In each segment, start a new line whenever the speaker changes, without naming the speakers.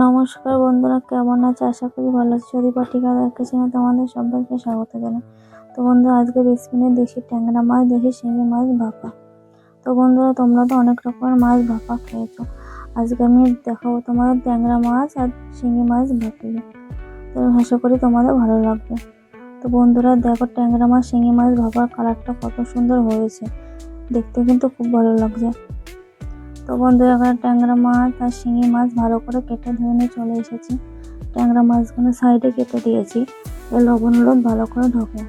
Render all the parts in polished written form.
নমস্কার বন্ধুরা, কেমন আছে? আশা করি ভালো আছো। সুদীপা ঠিকাদার কিচেনে তোমাদের সবাইকে স্বাগত জানাই। তো বন্ধুরা, আজকে রেসিপি নিয়ে দেশি ট্যাংরা মাছ, দেশি শিঙি মাছ ভাপা। তো বন্ধুরা, তোমরা তো অনেক রকমের মাছ ভাপা খেয়েছো। আজকে আমি দেখাবো তোমাদের ট্যাংরা মাছ আর শিঙি মাছ ভাপিয়ে। তো আশা করি তোমাদের ভালো লাগবে। তো বন্ধুরা দেখো, ট্যাংরা মাছ শিঙি মাছ ভাপার কালারটা কত সুন্দর হয়েছে, দেখতে কিন্তু খুব ভালো লাগছে। তো বন্ধুরা, এখানে ট্যাংরা মাছ আর শিঙি মাছ ভালো করে কেটে ধুয়ে নিয়ে চলে এসেছি। ট্যাংরা মাছগুলো সাইডে কেটে দিয়েছি, লবণ হলুদ ভালো করে ঢোকে।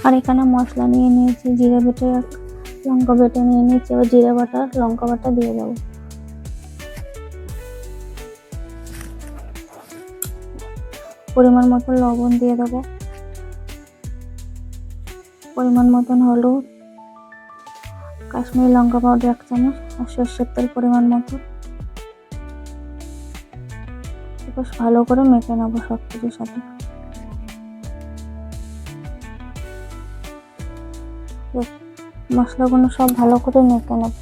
আর এখানে মশলা নিয়ে নিয়েছি, জিরে বেটে লঙ্কা বেটে নিয়ে নিয়েছি। এবার জিরে বাটা লঙ্কা বাটা দিয়ে দেবো। পরিমাণ মতো লবণ দিয়ে দেবো, পরিমাণ মতন হলুদ, কাশ্মীরি লঙ্কা পাউডার 1 চামচ, আর সর্ষের তেল পরিমাণ মতো। বেশ ভালো করে মেখে নেবো সব কিছুর সাথে। মশলাগুলো সব ভালো করে মেখে নেবো,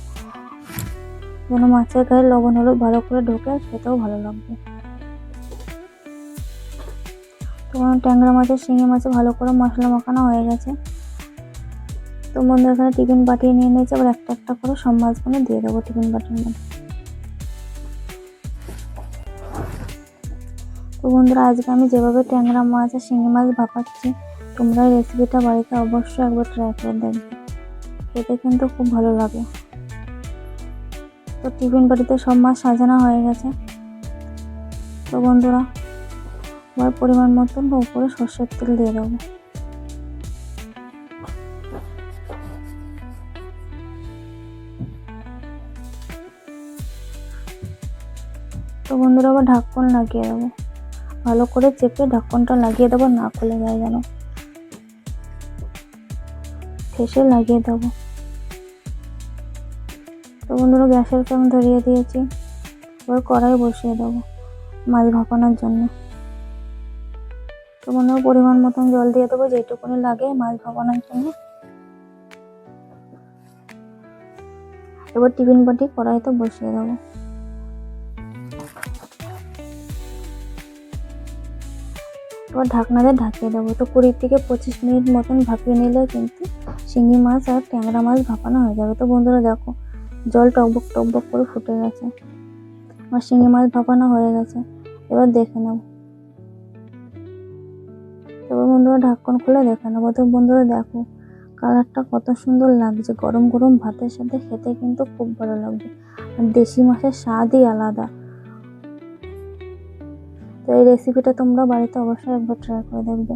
যেন মাছের গায়ে লবণ হলুদ ভালো করে ঢোকে, খেতেও ভালো লাগবে। তোমার ট্যাংরা মাছের শিঙি মাছে ভালো করে মশলা মাখানো হয়ে গেছে। তো বন্ধু, এখানে টিফিন বাটিয়ে নিয়ে নিয়েছি। আবার একটা একটা করে সব মাছগুলো দিয়ে দেবো টিফিন বাটির মধ্যে। তো বন্ধুরা, আজকে আমি যেভাবে ট্যাংরা মাছ আর শিঙি মাছ ভাপাচ্ছি, তোমরা এই রেসিপিটা বাড়িতে অবশ্যই একবার ট্রাই করে দেখবে, খেতে কিন্তু খুব ভালো লাগে। তো টিফিন বাটিতে সব মাছ সাজানো হয়ে গেছে। তো বন্ধুরা, এবার পরিমাণ মতন উপরে সর্ষের তেল দিয়ে দেবো। তো বন্ধুরা, আবার ঢাকন লাগিয়ে দেবো, ভালো করে চেপে ঢাকনটা লাগিয়ে দেবো, না খুলে যায় যেন, ঠেসে লাগিয়ে দেবো। তো বন্ধুরা, গ্যাসের ফ্লেম ধরিয়ে দিয়েছি। এবার কড়াই বসিয়ে দেবো মাছ ভাপানোর জন্য। তো বন্ধুরা, পরিমাণ মতন জল দিয়ে দেবো, যেটুকুনি লাগে মাছ ভাপানোর জন্য। এবার টিফিন বাটি কড়াইতে বসিয়ে দেবো। এবার ঢাকনা দিয়ে ঢাকিয়ে দেবো। তো 20 থেকে 25 মিনিট মতন ভাপিয়ে নিলে কিন্তু শিঙি মাছ আর ট্যাংরা মাছ ভাপানো হয়ে যাবে। তো বন্ধুরা দেখো, জল টকবক টকবক করে ফুটে গেছে, আমার শিঙি মাছ ভাপানো হয়ে গেছে। এবার দেখে নেব। এবার বন্ধুরা, ঢাকন খুলে দেখে নেবো। তো বন্ধুরা দেখো, কালারটা কত সুন্দর লাগছে, গরম গরম ভাতের সাথে খেতে কিন্তু খুব ভালো লাগবে। আর দেশি মাছের স্বাদই আলাদা। তো এই রেসিপিটা তোমরা বাড়িতে অবশ্যই একবার ট্রাই করে দেখবে।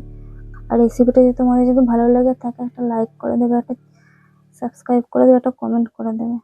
আর রেসিপিটা যদি তোমাদের ভালো লাগে থাকে, একটা লাইক করে দেবে, একটা সাবস্ক্রাইব করে দেবে, একটা কমেন্ট করে দেবে।